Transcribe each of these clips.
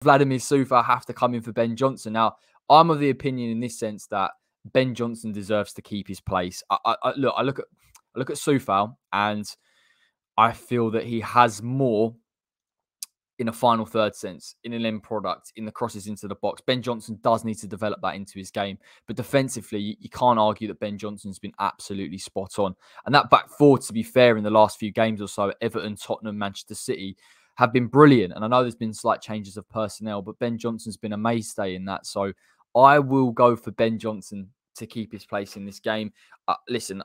Vladmir Coufal have to come in for Ben Johnson. Now, I'm of the opinion in this sense that Ben Johnson deserves to keep his place. I look at Coufal, and I feel that he has more in a final third sense, in an end product, in the crosses into the box. Ben Johnson does need to develop that into his game. But defensively, you can't argue that Ben Johnson's been absolutely spot on. And that back four, to be fair, in the last few games or so, Everton, Tottenham, Manchester City, have been brilliant. And I know there's been slight changes of personnel, but Ben Johnson's been a mainstay in that. So I will go for Ben Johnson to keep his place in this game. Listen,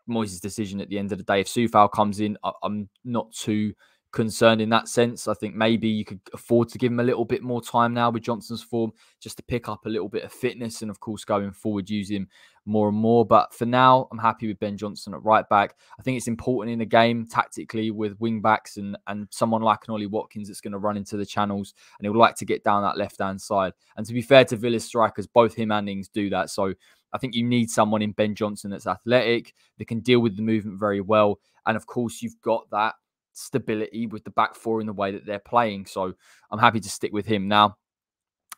Moyes' decision at the end of the day. If Coufal comes in, I'm not too concerned in that sense. I think maybe you could afford to give him a little bit more time now with Johnson's form, just to pick up a little bit of fitness, and of course going forward use him more and more. But for now, I'm happy with Ben Johnson at right back. I think it's important in the game tactically with wing backs and someone like an Ollie Watkins that's going to run into the channels, and he would like to get down that left hand side. And to be fair to Villa's strikers, both him and Ings do that. So I think you need someone in Ben Johnson that's athletic, that can deal with the movement very well. And of course, you've got that stability with the back four in the way that they're playing. So I'm happy to stick with him. Now,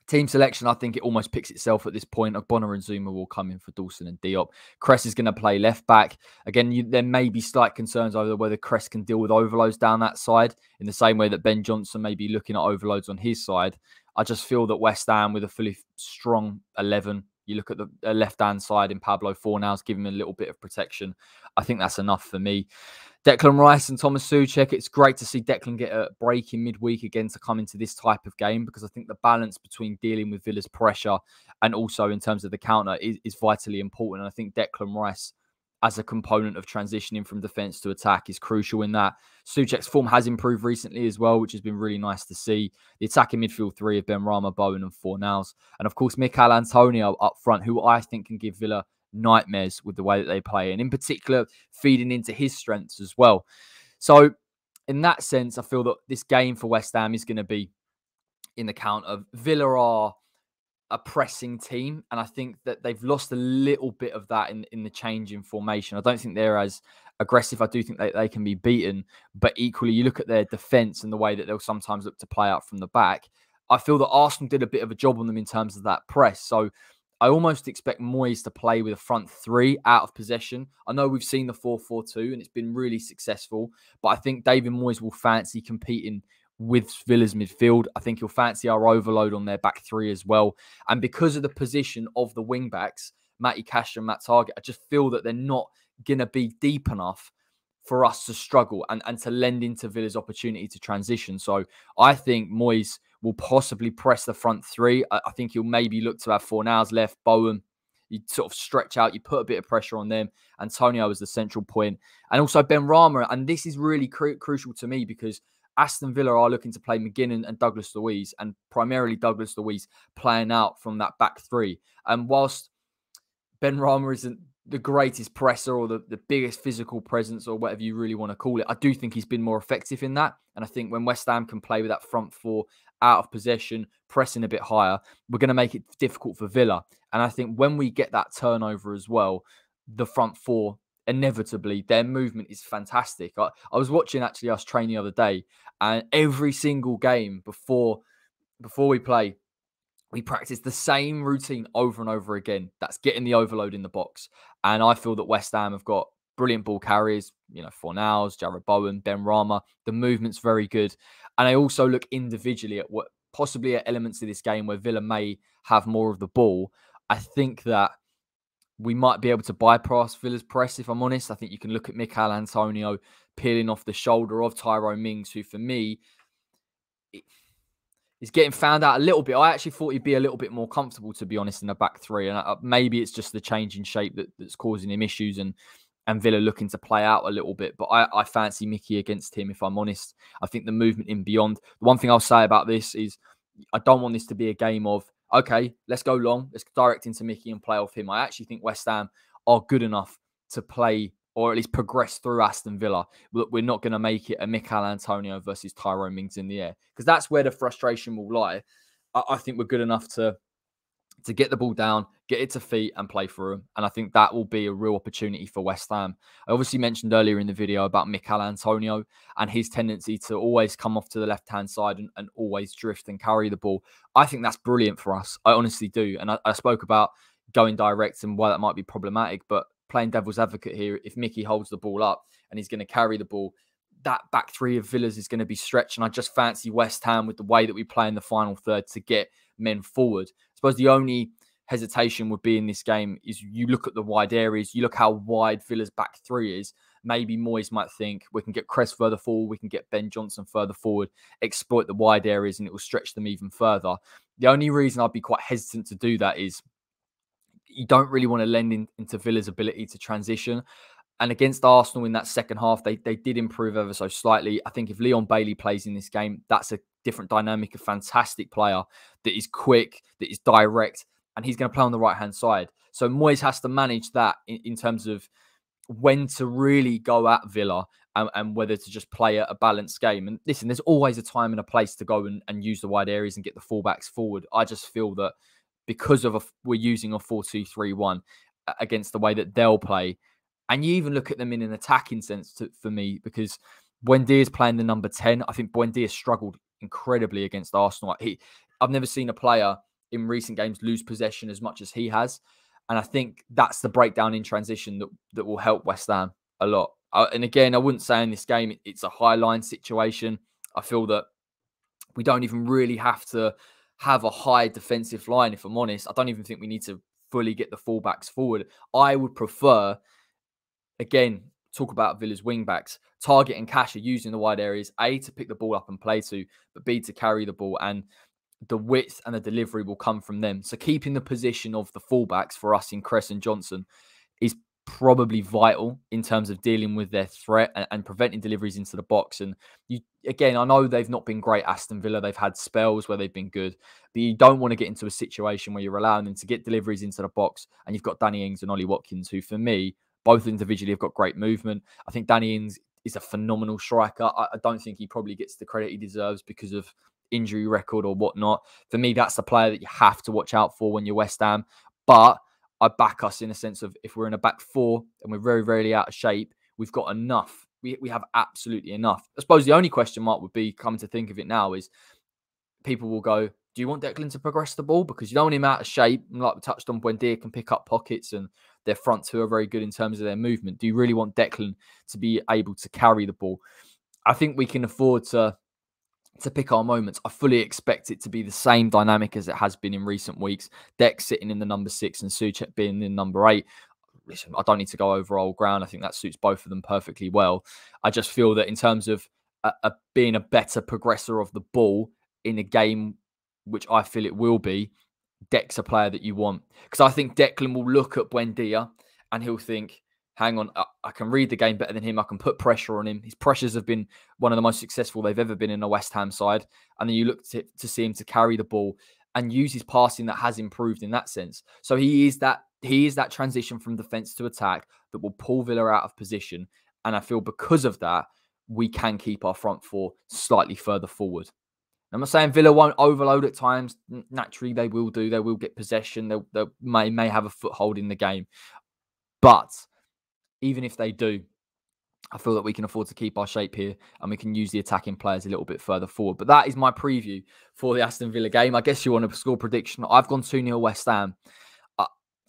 team selection, I think it almost picks itself at this point. Ogbonna and Zuma will come in for Dawson and Diop. Cress is going to play left back. Again, there may be slight concerns over whether Cress can deal with overloads down that side in the same way that Ben Johnson may be looking at overloads on his side. I just feel that West Ham with a fully strong 11, you look at the left-hand side in Pablo Fornals, give him a little bit of protection. I think that's enough for me. Declan Rice and Thomas Souček, it's great to see Declan get a break in midweek again to come into this type of game, because I think the balance between dealing with Villa's pressure and also in terms of the counter is vitally important. And I think Declan Rice, as a component of transitioning from defence to attack, is crucial in that. Souček's form has improved recently as well, which has been really nice to see. The attacking midfield three of Benrahma, Bowen and Fornals. And of course, Mikel Antonio up front, who I think can give Villa nightmares with the way that they play. And in particular, feeding into his strengths as well. So in that sense, I feel that this game for West Ham is going to be in the count of Villa are a pressing team, and I think that they've lost a little bit of that in the change in formation. I don't think they're as aggressive. I do think they can be beaten, but equally, you look at their defence and the way that they'll sometimes look to play out from the back. I feel that Arsenal did a bit of a job on them in terms of that press. So I almost expect Moyes to play with a front three out of possession. I know we've seen the 4-4-2 and it's been really successful, but I think David Moyes will fancy competing with Villa's midfield. I think he'll fancy our overload on their back three as well. And because of the position of the wing backs, Matty Cash and Matt Targett, I just feel that they're not going to be deep enough for us to struggle and to lend into Villa's opportunity to transition. So I think Moyes will possibly press the front three. I think he'll maybe look to have Fornals left, Bowen. You sort of stretch out, you put a bit of pressure on them. Antonio is the central point. And also Benrahma. And this is really crucial to me because Aston Villa are looking to play McGinn and Douglas Luiz, and primarily Douglas Luiz playing out from that back three. And whilst Benrahma isn't the greatest presser or the biggest physical presence or whatever you really want to call it, I do think he's been more effective in that. And I think when West Ham can play with that front four out of possession, pressing a bit higher, we're going to make it difficult for Villa. And I think when we get that turnover as well, the front four, inevitably, their movement is fantastic. I was watching actually us train the other day, and every single game before we play, we practice the same routine over and over again. That's getting the overload in the box. And I feel that West Ham have got brilliant ball carriers, Fornals, Jarrod Bowen, Benrahma. The movement's very good. And I also look individually at what possibly are elements of this game where Villa may have more of the ball. I think that we might be able to bypass Villa's press, if I'm honest. I think you can look at Mikel Antonio peeling off the shoulder of Tyrone Mings, who for me is getting found out a little bit. I actually thought he'd be a little bit more comfortable, to be honest, in the back three. And maybe it's just the change in shape that's causing him issues and Villa looking to play out a little bit. But I fancy Mickey against him, if I'm honest. I think the movement in beyond. The one thing I'll say about this is I don't want this to be a game of, okay, let's go long. Let's direct into Mickey and play off him. I actually think West Ham are good enough to play or at least progress through Aston Villa. We're not going to make it a Mikel Antonio versus Tyrone Mings in the air, because that's where the frustration will lie. I think we're good enough to get the ball down, get it to feet and play through them. And I think that will be a real opportunity for West Ham. I obviously mentioned earlier in the video about Mikel Antonio and his tendency to always come off to the left-hand side and always drift and carry the ball. I think that's brilliant for us. I honestly do. And I spoke about going direct and why that might be problematic, but playing devil's advocate here, if Mickey holds the ball up and he's going to carry the ball, that back three of Villa's is going to be stretched. And I just fancy West Ham with the way that we play in the final third to get men forward. I suppose the only hesitation would be in this game is you look at the wide areas, you look how wide Villa's back three is. Maybe Moyes might think we can get Cress further forward, we can get Ben Johnson further forward, exploit the wide areas, and it will stretch them even further. The only reason I'd be quite hesitant to do that is you don't really want to lend into Villa's ability to transition. And against Arsenal in that second half, they did improve ever so slightly. I think if Leon Bailey plays in this game, that's a different dynamic, a fantastic player that is quick, that is direct, and he's going to play on the right-hand side. So Moyes has to manage that in terms of when to really go at Villa and whether to just play a balanced game. And listen, there's always a time and a place to go and use the wide areas and get the fullbacks forward. I just feel that because we're using a 4-2-3-1 against the way that they'll play, and you even look at them in an attacking sense for me, because Buendia's playing the number 10. I think Buendia struggled incredibly against Arsenal. I've never seen a player in recent games lose possession as much as he has. And I think that's the breakdown in transition that will help West Ham a lot. And again, I wouldn't say in this game it's a high line situation. I feel that we don't even really have to have a high defensive line, if I'm honest. I don't even think we need to fully get the fullbacks forward. I would prefer, again, talk about Villa's wing-backs. Target and Cash are using the wide areas, A, to pick the ball up and play to, but B, to carry the ball. And the width and the delivery will come from them. So keeping the position of the fullbacks for us in Cress and Johnson is probably vital in terms of dealing with their threat and preventing deliveries into the box. And again, I know they've not been great, Aston Villa. They've had spells where they've been good, but you don't want to get into a situation where you're allowing them to get deliveries into the box. And you've got Danny Ings and Ollie Watkins, who for me, both individually have got great movement. I think Danny Ings is a phenomenal striker. I don't think he probably gets the credit he deserves because of injury record or whatnot. For me, that's the player that you have to watch out for when you're West Ham. But I back us in a sense of if we're in a back four and we're very rarely out of shape, we've got enough. We have absolutely enough. I suppose the only question mark would be, coming to think of it now, is people will go, do you want Declan to progress the ball? Because you don't want him out of shape. Like we touched on, Buendia can pick up pockets and their front two are very good in terms of their movement. Do you really want Declan to be able to carry the ball? I think we can afford to pick our moments. I fully expect it to be the same dynamic as it has been in recent weeks. Deck sitting in the number 6 and Souček being in number 8. Listen, I don't need to go over old ground. I think that suits both of them perfectly well. I just feel that in terms of being a better progressor of the ball in a game, which I feel it will be, Deck's a player that you want. Because I think Declan will look at Buendia and he'll think, hang on, I can read the game better than him. I can put pressure on him. His pressures have been one of the most successful they've ever been in a West Ham side. And then you look to see him to carry the ball and use his passing that has improved in that sense. So he is that transition from defence to attack that will pull Villa out of position. And I feel because of that, we can keep our front four slightly further forward. I'm not saying Villa won't overload at times. Naturally, they will do. They will get possession. They may have a foothold in the game. But even if they do, I feel that we can afford to keep our shape here and we can use the attacking players a little bit further forward. But that is my preview for the Aston Villa game. I guess you want a score prediction. I've gone 2-0 West Ham.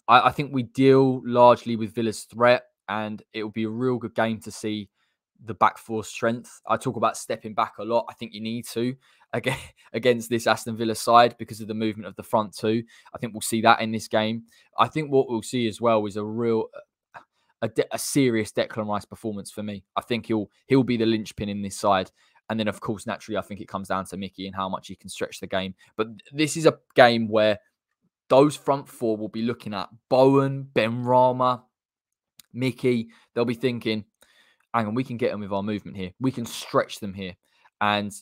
I think we deal largely with Villa's threat, and it will be a real good game to see the back four strength. I talk about stepping back a lot. I think you need to against this Aston Villa side because of the movement of the front two. I think we'll see that in this game. I think what we'll see as well is a serious Declan Rice performance for me. I think he'll be the linchpin in this side. And then, of course, naturally, I think it comes down to Mickey and how much he can stretch the game. But this is a game where those front four will be looking at Bowen, Benrahma, Mickey. They'll be thinking, hang on, we can get them with our movement here. We can stretch them here. And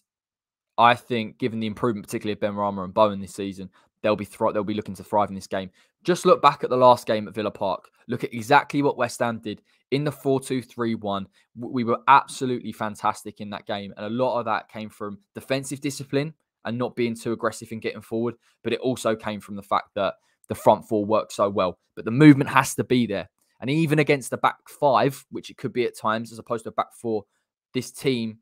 I think, given the improvement, particularly of Benrahma and Bowen this season, they'll be looking to thrive in this game. Just look back at the last game at Villa Park. Look at exactly what West Ham did in the 4-2-3-1. We were absolutely fantastic in that game. And a lot of that came from defensive discipline and not being too aggressive in getting forward. But it also came from the fact that the front four works so well. But the movement has to be there. And even against the back five, which it could be at times, as opposed to a back four, this team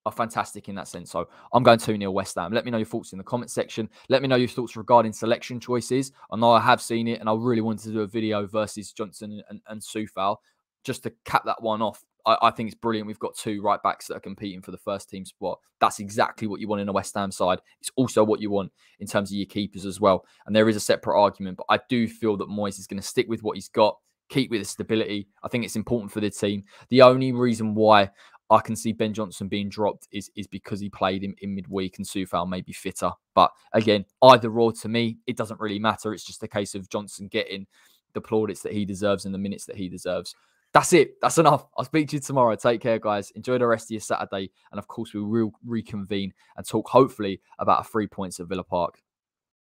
are fantastic in that sense. So I'm going 2-0 West Ham. Let me know your thoughts in the comment section. Let me know your thoughts regarding selection choices. I know I have seen it, and I really wanted to do a video versus Johnson and Coufal just to cap that one off. I think it's brilliant. We've got 2 right backs that are competing for the first team spot. That's exactly what you want in a West Ham side. It's also what you want in terms of your keepers as well. And there is a separate argument, but I do feel that Moyes is going to stick with what he's got, keep with the stability. I think it's important for the team. The only reason why I can see Ben Johnson being dropped is because he played in midweek and Coufal may be fitter. But again, either or to me, it doesn't really matter. It's just a case of Johnson getting the plaudits that he deserves and the minutes that he deserves. That's it. That's enough. I'll speak to you tomorrow. Take care, guys. Enjoy the rest of your Saturday. And of course, we will reconvene and talk hopefully about 3 points at Villa Park.